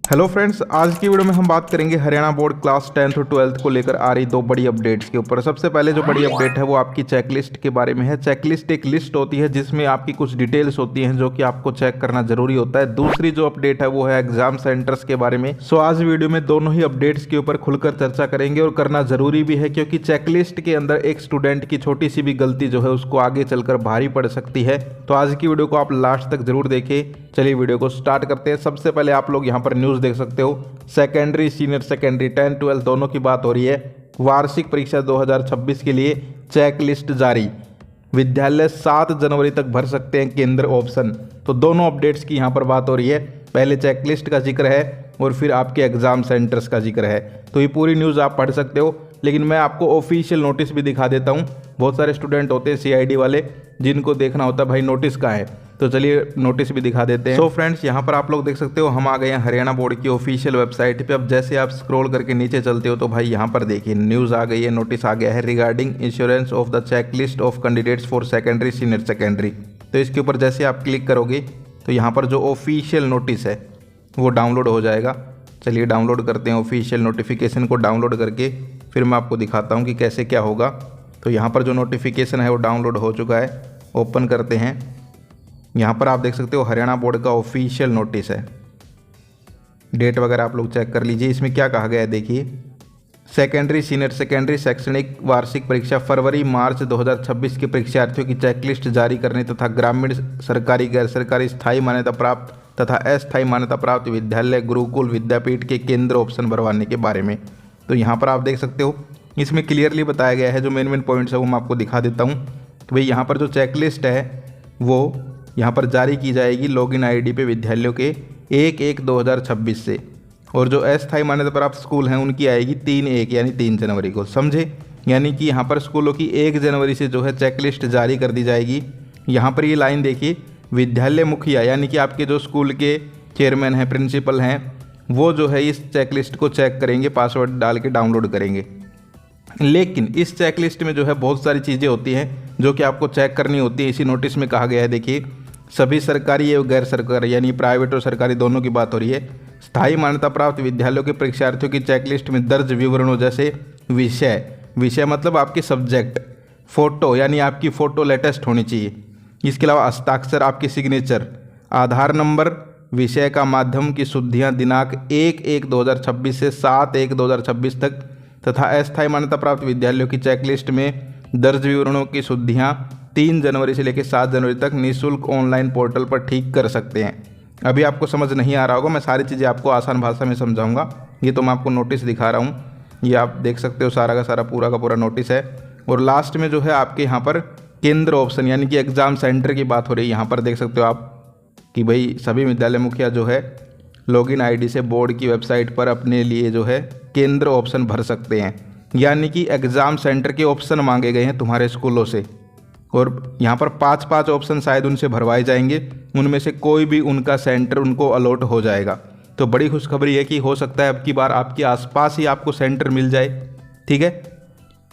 Hello friends, आज की video में हम बात करेंगे हरियाणा बोर्ड क्लास 10th और 12th को लेकर आ रही दो बड़ी अपडेट्स के ऊपर। सबसे पहले जो बड़ी अपडेट है वो आपकी चेकलिस्ट के बारे में है। चेकलिस्ट एक लिस्ट होती है जिसमें आपकी कुछ डिटेल्स होती हैं जो कि आपको चेक करना जरूरी होता है। दूसरी जो अपडेट है वो है एग्जाम सेंटर्स के बारे में। सो आज वीडियो में दोनों ही अपडेट्स के ऊपर खुलकर चर्चा करेंगे और करना जरूरी भी है, क्योंकि चेकलिस्ट के अंदर एक स्टूडेंट की छोटी सी भी गलती जो है उसको आगे चलकर भारी पड़ सकती है। तो आज की वीडियो को आप लास्ट तक जरूर देखें। चलिए वीडियो को स्टार्ट करते हैं। सबसे पहले आप लोग यहाँ पर न्यूज़ देख सकते हो, सेकेंडरी सीनियर सेकेंडरी 10 12 दोनों की बात हो रही है। वार्षिक परीक्षा 2026 के लिए चेक लिस्ट जारी, विद्यालय 7 जनवरी तक भर सकते हैं केंद्र ऑप्शन। तो दोनों अपडेट्स की यहाँ पर बात हो रही है। पहले चेक लिस्ट का जिक्र है और फिर आपके एग्जाम सेंटर्स का जिक्र है। तो ये पूरी न्यूज़ आप पढ़ सकते हो, लेकिन मैं आपको ऑफिशियल नोटिस भी दिखा देता हूँ। बहुत सारे स्टूडेंट होते हैं CID वाले जिनको देखना होता है भाई नोटिस कहाँ है, तो चलिए नोटिस भी दिखा देते हैं। सो फ्रेंड्स, यहाँ पर आप लोग देख सकते हो हम आ गए हैं हरियाणा बोर्ड की ऑफिशियल वेबसाइट पे। अब जैसे आप स्क्रॉल करके नीचे चलते हो तो भाई यहाँ पर देखिए न्यूज़ आ गई है, नोटिस आ गया है regarding insurance of the check list of candidates for secondary senior secondary. तो इसके ऊपर जैसे आप क्लिक करोगे तो यहाँ पर जो ऑफिशियल नोटिस है वो डाउनलोड हो जाएगा। चलिए डाउनलोड करते हैं ऑफिशियल नोटिफिकेशन को। डाउनलोड करके फिर मैं आपको दिखाता हूँ कि कैसे क्या होगा। तो यहाँ पर जो नोटिफिकेशन है वो डाउनलोड हो चुका है। ओपन करते हैं। यहाँ पर आप देख सकते हो हरियाणा बोर्ड का ऑफिशियल नोटिस है। डेट वगैरह आप लोग चेक कर लीजिए। इसमें क्या कहा गया है देखिए, सेकेंडरी सीनियर सेकेंडरी शैक्षणिक वार्षिक परीक्षा फरवरी मार्च 2026 के परीक्षार्थियों की चेकलिस्ट जारी करने तथा ग्रामीण सरकारी गैर सरकारी स्थायी मान्यता प्राप्त तथा अस्थायी मान्यता प्राप्त विद्यालय गुरुकुल विद्यापीठ के केंद्र ऑप्शन भरवाने के बारे में। तो यहाँ पर आप देख सकते हो इसमें क्लियरली बताया गया है। जो मेन पॉइंट्स है वो मैं आपको दिखा देता हूँ। तो भाई यहाँ पर जो चेकलिस्ट है वो यहाँ पर जारी की जाएगी लॉगिन ID पे विद्यालयों के 1/1/2026 से, और जो अस्थायी मान्यता प्राप्त स्कूल हैं उनकी आएगी 3/1 यानी 3 जनवरी को। समझे? यानी कि यहाँ पर स्कूलों की 1 जनवरी से जो है चेकलिस्ट जारी कर दी जाएगी। यहाँ पर ये लाइन देखिए, विद्यालय मुखिया यानी कि आपके जो स्कूल के चेयरमैन हैं, प्रिंसिपल हैं, वो जो है इस चेकलिस्ट को चेक करेंगे, पासवर्ड डाल के डाउनलोड करेंगे। लेकिन इस चेकलिस्ट में जो है बहुत सारी चीज़ें होती हैं जो कि आपको चेक करनी होती है। इसी नोटिस में कहा गया है देखिए, सभी सरकारी एवं गैर सरकारी यानी प्राइवेट और सरकारी दोनों की बात हो रही है। स्थायी मान्यता प्राप्त विद्यालयों के परीक्षार्थियों की चेकलिस्ट में दर्ज विवरणों जैसे विषय मतलब आपके सब्जेक्ट, फोटो यानी आपकी फ़ोटो लेटेस्ट होनी चाहिए। इसके अलावा हस्ताक्षर, आपकी सिग्नेचर, आधार नंबर, विषय का माध्यम की शुद्धियाँ दिनांक 1/1/2026 से 7/1/2026 तक तथा अस्थायी मान्यता प्राप्त विद्यालयों की चेकलिस्ट में दर्ज विवरणों की शुद्धियाँ 3 जनवरी से लेकर 7 जनवरी तक निःशुल्क ऑनलाइन पोर्टल पर ठीक कर सकते हैं। अभी आपको समझ नहीं आ रहा होगा, मैं सारी चीज़ें आपको आसान भाषा में समझाऊंगा। ये तो मैं आपको नोटिस दिखा रहा हूँ, ये आप देख सकते हो सारा का सारा पूरा का पूरा नोटिस है। और लास्ट में जो है आपके यहाँ पर केंद्र ऑप्शन यानी कि एग्ज़ाम सेंटर की बात हो रही है। यहाँ पर देख सकते हो आप कि भाई सभी विद्यालय मुखिया जो है लॉगिन ID से बोर्ड की वेबसाइट पर अपने लिए जो है केंद्र ऑप्शन भर सकते हैं, यानी कि एग्ज़ाम सेंटर के ऑप्शन मांगे गए हैं तुम्हारे स्कूलों से। और यहाँ पर 5 ऑप्शन शायद उनसे भरवाए जाएंगे, उनमें से कोई भी उनका सेंटर उनको अलॉट हो जाएगा। तो बड़ी खुशखबरी है कि हो सकता है अब की बार आपके आसपास ही आपको सेंटर मिल जाए। ठीक है,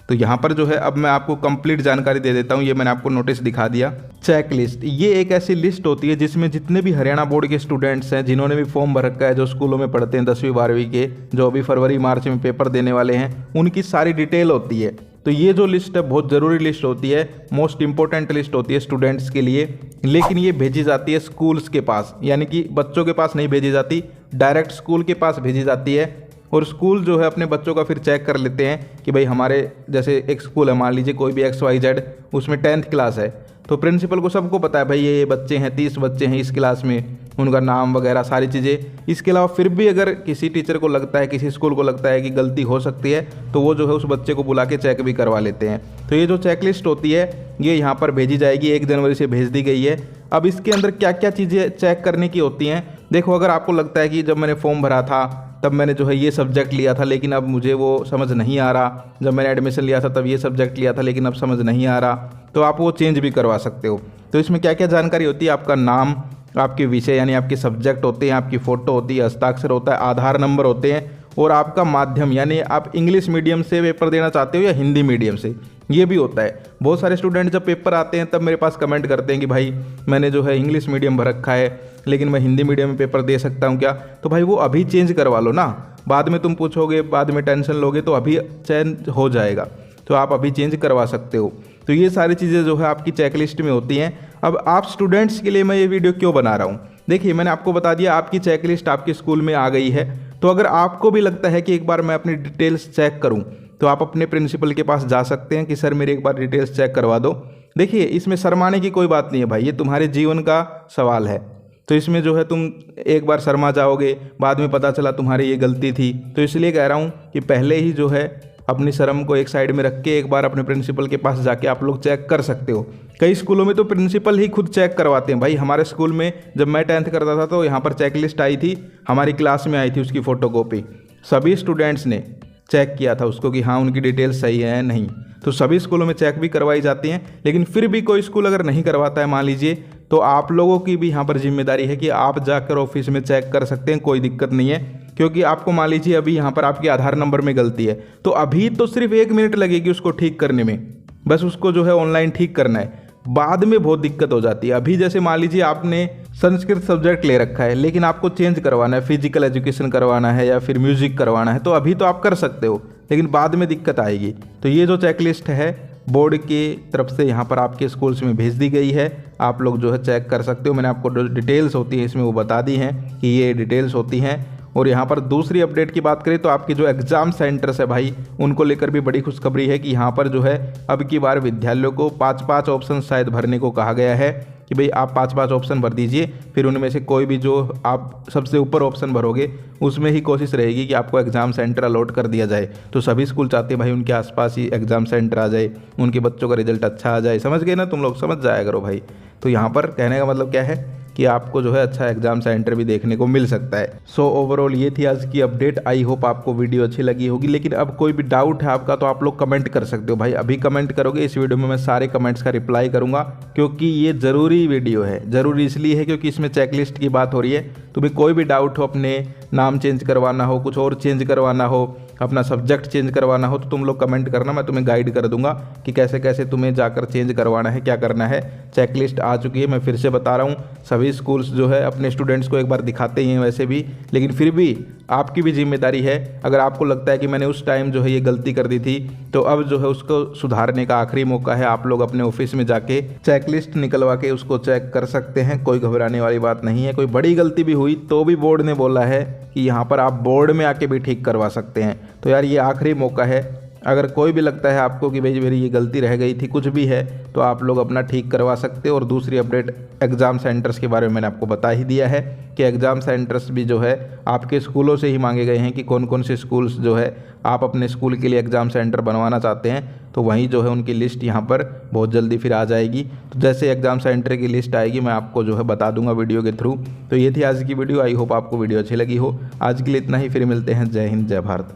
तो यहाँ पर जो है अब मैं आपको कंप्लीट जानकारी दे देता हूँ। ये मैंने आपको नोटिस दिखा दिया। चेक लिस्ट ये एक ऐसी लिस्ट होती है जिसमें जितने भी हरियाणा बोर्ड के स्टूडेंट्स हैं, जिन्होंने भी फॉर्म भर रखा है, जो स्कूलों में पढ़ते हैं 10वीं 12वीं के, जो अभी फरवरी मार्च में पेपर देने वाले हैं, उनकी सारी डिटेल होती है। तो ये जो लिस्ट है बहुत ज़रूरी लिस्ट होती है, मोस्ट इंपॉर्टेंट लिस्ट होती है स्टूडेंट्स के लिए। लेकिन ये भेजी जाती है स्कूल्स के पास, यानी कि बच्चों के पास नहीं भेजी जाती, डायरेक्ट स्कूल के पास भेजी जाती है। और स्कूल जो है अपने बच्चों का फिर चेक कर लेते हैं कि भाई हमारे जैसे एक स्कूल है, मान लीजिए कोई भी XYZ, उसमें 10th क्लास है, तो प्रिंसिपल को सबको पता है भाई ये बच्चे हैं, 30 बच्चे हैं इस क्लास में, उनका नाम वगैरह सारी चीज़ें। इसके अलावा फिर भी अगर किसी टीचर को लगता है, किसी स्कूल को लगता है कि गलती हो सकती है, तो वो जो है उस बच्चे को बुला के चेक भी करवा लेते हैं। तो ये जो चेकलिस्ट होती है ये यहाँ पर भेजी जाएगी, 1 जनवरी से भेज दी गई है। अब इसके अंदर क्या क्या चीज़ें चेक करने की होती हैं, देखो अगर आपको लगता है कि जब मैंने फॉर्म भरा था तब मैंने जो है ये सब्जेक्ट लिया था लेकिन अब मुझे वो समझ नहीं आ रहा, जब मैंने एडमिशन लिया था तब ये सब्जेक्ट लिया था लेकिन अब समझ नहीं आ रहा, तो आप वो चेंज भी करवा सकते हो। तो इसमें क्या क्या जानकारी होती है, आपका नाम, आपके विषय यानी आपके सब्जेक्ट होते हैं, आपकी फ़ोटो होती है, हस्ताक्षर होता है, आधार नंबर होते हैं, और आपका माध्यम यानी आप इंग्लिश मीडियम से पेपर देना चाहते हो या हिंदी मीडियम से, ये भी होता है। बहुत सारे स्टूडेंट जब पेपर आते हैं तब मेरे पास कमेंट करते हैं कि भाई मैंने जो है इंग्लिश मीडियम भर रखा है लेकिन मैं हिंदी मीडियम में पेपर दे सकता हूँ क्या। तो भाई वो अभी चेंज करवा लो ना, बाद में तुम पूछोगे, बाद में टेंशन लोगे, तो अभी चेंज हो जाएगा, तो आप अभी चेंज करवा सकते हो। तो ये सारी चीज़ें जो है आपकी चेकलिस्ट में होती हैं। अब आप स्टूडेंट्स के लिए मैं ये वीडियो क्यों बना रहा हूँ, देखिए मैंने आपको बता दिया आपकी चेकलिस्ट आपके स्कूल में आ गई है। तो अगर आपको भी लगता है कि एक बार मैं अपनी डिटेल्स चेक करूं, तो आप अपने प्रिंसिपल के पास जा सकते हैं कि सर मेरी एक बार डिटेल्स चेक करवा दो। देखिए इसमें शर्माने की कोई बात नहीं है भाई, ये तुम्हारे जीवन का सवाल है। तो इसमें जो है तुम एक बार शर्मा जाओगे, बाद में पता चला तुम्हारी ये गलती थी। तो इसलिए कह रहा हूँ कि पहले ही जो है अपनी शर्म को एक साइड में रख के एक बार अपने प्रिंसिपल के पास जाके आप लोग चेक कर सकते हो। कई स्कूलों में तो प्रिंसिपल ही खुद चेक करवाते हैं। भाई हमारे स्कूल में जब मैं 10th करता था तो यहाँ पर चेकलिस्ट आई थी, हमारी क्लास में आई थी उसकी फ़ोटोकॉपी, सभी स्टूडेंट्स ने चेक किया था उसको कि हाँ उनकी डिटेल्स सही है नहीं। तो सभी स्कूलों में चेक भी करवाई जाती हैं, लेकिन फिर भी कोई स्कूल अगर नहीं करवाता है मान लीजिए, तो आप लोगों की भी यहाँ पर जिम्मेदारी है कि आप जाकर ऑफिस में चेक कर सकते हैं, कोई दिक्कत नहीं है। क्योंकि आपको मान लीजिए अभी यहाँ पर आपके आधार नंबर में गलती है, तो अभी तो सिर्फ 1 मिनट लगेगी उसको ठीक करने में, बस उसको जो है ऑनलाइन ठीक करना है। बाद में बहुत दिक्कत हो जाती है। अभी जैसे मान लीजिए आपने संस्कृत सब्जेक्ट ले रखा है लेकिन आपको चेंज करवाना है, फिजिकल एजुकेशन करवाना है या फिर म्यूजिक करवाना है, तो अभी तो आप कर सकते हो, लेकिन बाद में दिक्कत आएगी। तो ये जो चेकलिस्ट है बोर्ड की तरफ से यहाँ पर आपके स्कूल्स में भेज दी गई है, आप लोग जो है चेक कर सकते हो। मैंने आपको जो डिटेल्स होती हैं इसमें वो बता दी हैं कि ये डिटेल्स होती हैं। और यहाँ पर दूसरी अपडेट की बात करें तो आपके जो एग्ज़ाम सेंटर्स है भाई, उनको लेकर भी बड़ी खुशखबरी है कि यहाँ पर जो है अब की बार विद्यालयों को 5-5 ऑप्शन शायद भरने को कहा गया है कि भाई आप 5-5 ऑप्शन भर दीजिए, फिर उनमें से कोई भी जो आप सबसे ऊपर ऑप्शन भरोगे उसमें ही कोशिश रहेगी कि आपको एग्ज़ाम सेंटर अलॉट कर दिया जाए। तो सभी स्कूल चाहते हैं भाई उनके आसपास ही एग्ज़ाम सेंटर आ जाए, उनके बच्चों का रिजल्ट अच्छा आ जाए। समझ गए ना तुम लोग, समझ जाया करो भाई। तो यहाँ पर कहने का मतलब क्या है कि आपको जो है अच्छा एग्जाम सेंटर भी देखने को मिल सकता है। सो ओवरऑल ये थी आज की अपडेट। आई होप आपको वीडियो अच्छी लगी होगी, लेकिन अब कोई भी डाउट है आपका तो आप लोग कमेंट कर सकते हो भाई। अभी कमेंट करोगे इस वीडियो में मैं सारे कमेंट्स का रिप्लाई करूंगा, क्योंकि ये ज़रूरी वीडियो है। ज़रूरी इसलिए है क्योंकि इसमें चेकलिस्ट की बात हो रही है। तुम्हें कोई भी डाउट हो, अपने नाम चेंज करवाना हो, कुछ और चेंज करवाना हो, अपना सब्जेक्ट चेंज करवाना हो, तो तुम लोग कमेंट करना, मैं तुम्हें गाइड कर दूंगा कि कैसे कैसे तुम्हें जाकर चेंज करवाना है, क्या करना है। चेकलिस्ट आ चुकी है, मैं फिर से बता रहा हूँ। सभी स्कूल्स जो है अपने स्टूडेंट्स को एक बार दिखाते ही हैं वैसे भी, लेकिन फिर भी आपकी भी जिम्मेदारी है। अगर आपको लगता है कि मैंने उस टाइम जो है ये गलती कर दी थी, तो अब जो है उसको सुधारने का आखिरी मौका है। आप लोग अपने ऑफिस में जाके चेकलिस्ट निकलवा के उसको चेक कर सकते हैं, कोई घबराने वाली बात नहीं है। कोई बड़ी गलती भी हुई तो भी बोर्ड ने बोला है कि यहाँ पर आप बोर्ड में आके भी ठीक करवा सकते हैं। तो यार ये आखिरी मौका है। अगर कोई भी लगता है आपको कि भाई मेरी ये गलती रह गई थी, कुछ भी है, तो आप लोग अपना ठीक करवा सकते हो। और दूसरी अपडेट एग्ज़ाम सेंटर्स के बारे में मैंने आपको बता ही दिया है कि एग्ज़ाम सेंटर्स भी जो है आपके स्कूलों से ही मांगे गए हैं कि कौन कौन से स्कूल्स जो है आप अपने स्कूल के लिए एग्ज़ाम सेंटर बनवाना चाहते हैं। तो वहीं जो है उनकी लिस्ट यहाँ पर बहुत जल्दी फिर आ जाएगी। तो जैसे एग्ज़ाम सेंटर की लिस्ट आएगी मैं आपको जो है बता दूंगा वीडियो के थ्रू। तो ये थी आज की वीडियो। आई होप आपको वीडियो अच्छी लगी हो। आज के लिए इतना ही, फिर मिलते हैं। जय हिंद, जय भारत।